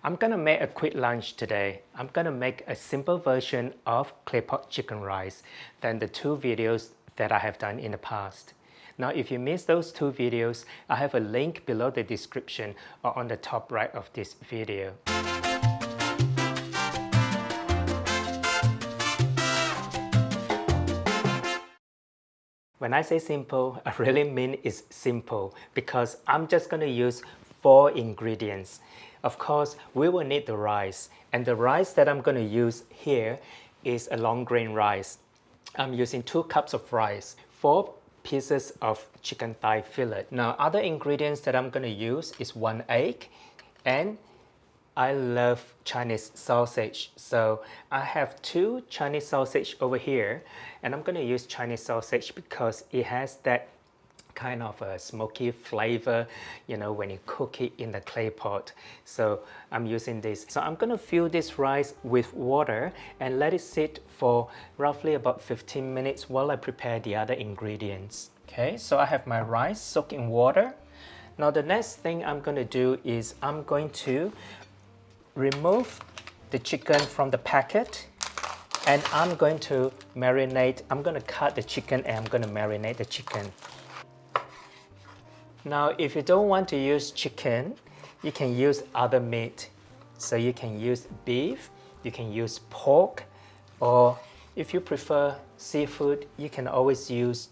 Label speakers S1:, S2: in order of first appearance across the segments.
S1: I'm gonna make a quick lunch today. I'm gonna make a simple version of clay pot chicken rice than the two videos that I have done in the past. Now, if you missed those two videos, I have a link below the description or on the top right of this video. When I say simple, I really mean it's simple because I'm just going to use 4 ingredients. Of course, we will need the rice, and the rice that I'm going to use here is a long grain rice. I'm using 2 cups of rice, 4 pieces of chicken thigh fillet. Now, other ingredients that I'm going to use is 1 egg, and I love Chinese sausage, so I have 2 Chinese sausage over here, and I'm going to use Chinese sausage because it has that kind of a smoky flavor, you know, when you cook it in the clay pot. So I'm using this. So I'm going to fill this rice with water and let it sit for roughly about 15 minutes while I prepare the other ingredients. Okay, so I have my rice soaked in water. Now the next thing I'm going to do is I'm going to remove the chicken from the packet, and I'm going to marinate. I'm going to cut the chicken and I'm going to marinate the chicken. Now, if you don't want to use chicken, you can use other meat. So you can use beef, you can use pork, or if you prefer seafood, you can always use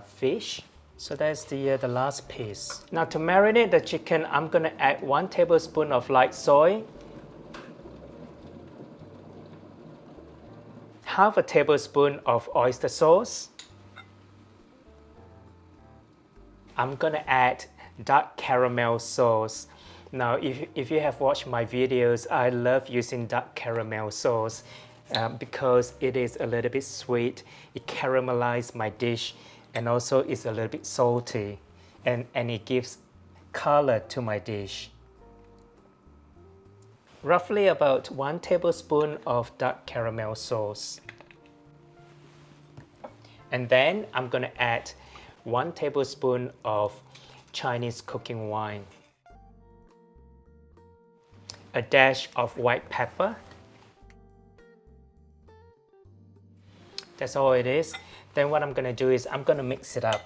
S1: fish. So that's the last piece. Now to marinate the chicken, I'm going to add 1 tablespoon of light soy, half a tablespoon of oyster sauce. I'm going to add dark caramel sauce. Now, if you have watched my videos, I love using dark caramel sauce because it is a little bit sweet. It caramelizes my dish, and also it's a little bit salty, and it gives color to my dish. Roughly about 1 tablespoon of dark caramel sauce. And then I'm going to add 1 tablespoon of Chinese cooking wine, a dash of white pepper. That's all it is. Then what I'm going to do is I'm going to mix it up.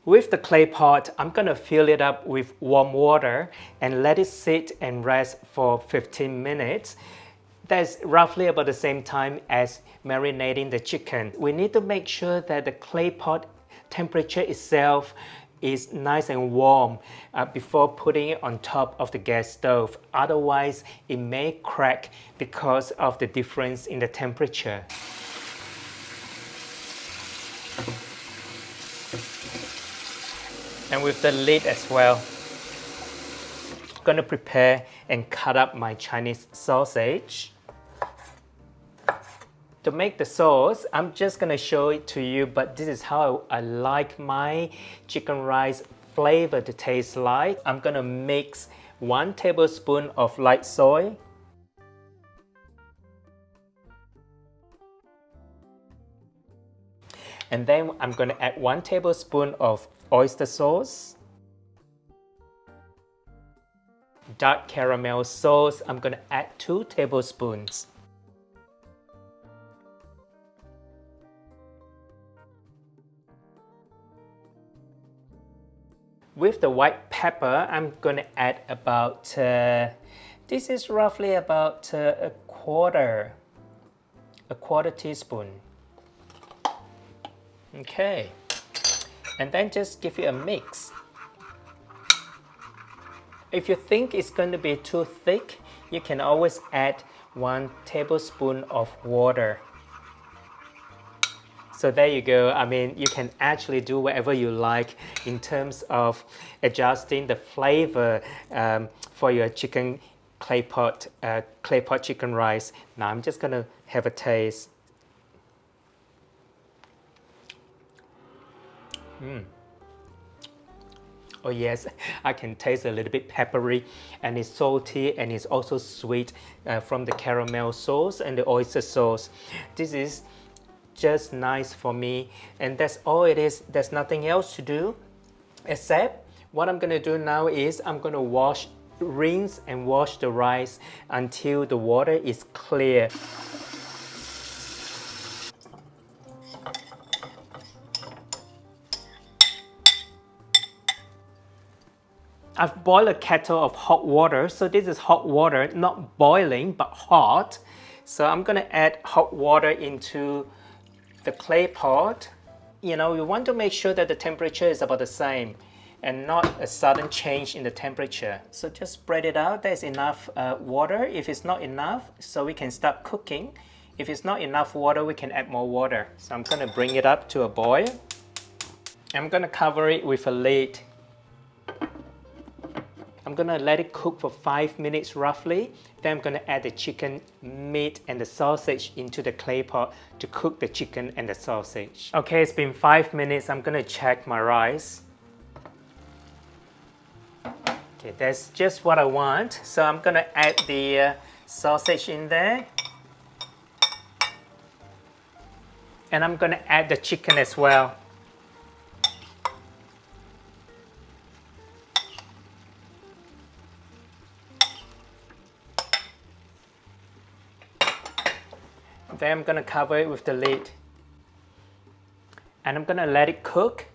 S1: With the clay pot, I'm going to fill it up with warm water and let it sit and rest for 15 minutes. That's roughly about the same time as marinating the chicken. We need to make sure that the clay pot temperature itself is nice and warm before putting it on top of the gas stove. Otherwise, it may crack because of the difference in the temperature. And with the lid as well. I'm going to prepare and cut up my Chinese sausage. To make the sauce, I'm just going to show it to you, but this is how I like my chicken rice flavor to taste like. I'm going to mix 1 tablespoon of light soy, and then I'm going to add 1 tablespoon of oyster sauce, dark caramel sauce. I'm going to add 2 tablespoons. With the white pepper, I'm going to add about, this is roughly about a quarter teaspoon. Okay, and then just give it a mix. If you think it's going to be too thick, you can always add 1 tablespoon of water. So there you go. I mean, you can actually do whatever you like in terms of adjusting the flavor for your chicken clay pot chicken rice. Now I'm just gonna have a taste. Oh yes, I can taste a little bit peppery, and it's salty, and it's also sweet from the caramel sauce and the oyster sauce. This is just nice for me, and that's all it is. There's nothing else to do except What I'm gonna do now is I'm gonna rinse and wash the rice until the water is clear. I've boiled a kettle of hot water, so this is hot water, not boiling, but hot. So I'm gonna add hot water into the clay pot. You know, you want to make sure that the temperature is about the same and not a sudden change in the temperature. So just spread it out. There's enough water. If it's not enough, so we can start cooking. If it's not enough water, we can add more water. So I'm gonna bring it up to a boil. I'm gonna cover it with a lid. I'm gonna let it cook for 5 minutes roughly. Then I'm gonna add the chicken, meat, and the sausage into the clay pot to cook the chicken and the sausage. Okay, it's been 5 minutes. I'm gonna check my rice. Okay, that's just what I want. So I'm gonna add the sausage in there. And I'm gonna add the chicken as well. Then I'm gonna cover it with the lid. And I'm gonna let it cook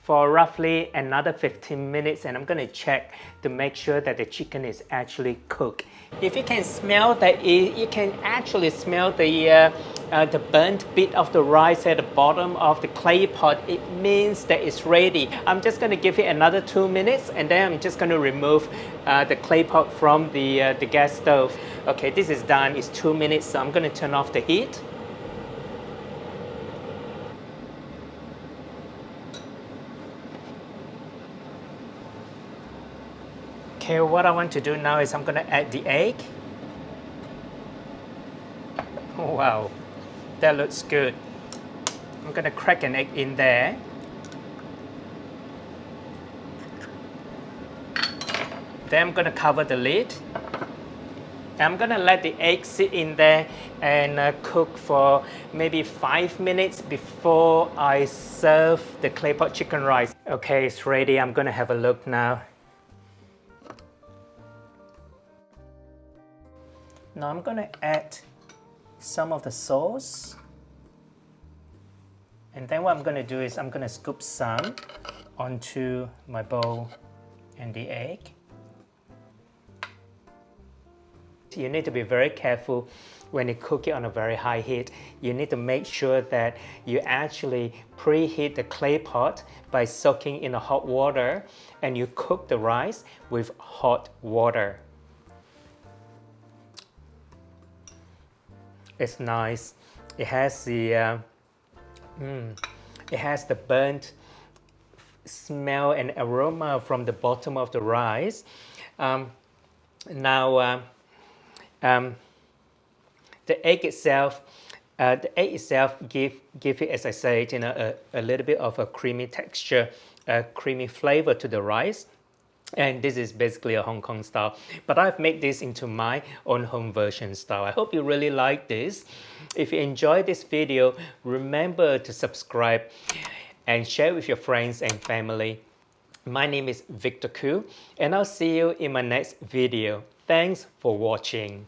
S1: for roughly another 15 minutes, and I'm gonna check to make sure that the chicken is actually cooked. If you can smell that, you can actually smell the burnt bit of the rice at the bottom of the clay pot, it means that it's ready. I'm just gonna give it another 2 minutes, and then I'm just gonna remove the clay pot from the gas stove. Okay, this is done. It's 2 minutes, so I'm gonna turn off the heat. Okay, what I want to do now is I'm gonna add the egg. Oh, wow, that looks good. I'm gonna crack an egg in there. Then I'm gonna cover the lid. I'm gonna let the egg sit in there and cook for maybe 5 minutes before I serve the clay pot chicken rice. Okay, it's ready. I'm gonna have a look now. Now I'm gonna add some of the sauce. And then what I'm gonna do is I'm gonna scoop some onto my bowl and the egg. You need to be very careful when you cook it on a very high heat. You need to make sure that you actually preheat the clay pot by soaking in the hot water, and you cook the rice with hot water. It's nice. It has the burnt smell and aroma from the bottom of the rice. The egg itself give it, as I said, a little bit of a creamy texture, a creamy flavor to the rice. And this is basically a Hong Kong style, but I've made this into my own home version style. I hope you really like this. If you enjoyed this video, remember to subscribe and share with your friends and family. My name is Victor Khoo, and I'll see you in my next video. Thanks for watching.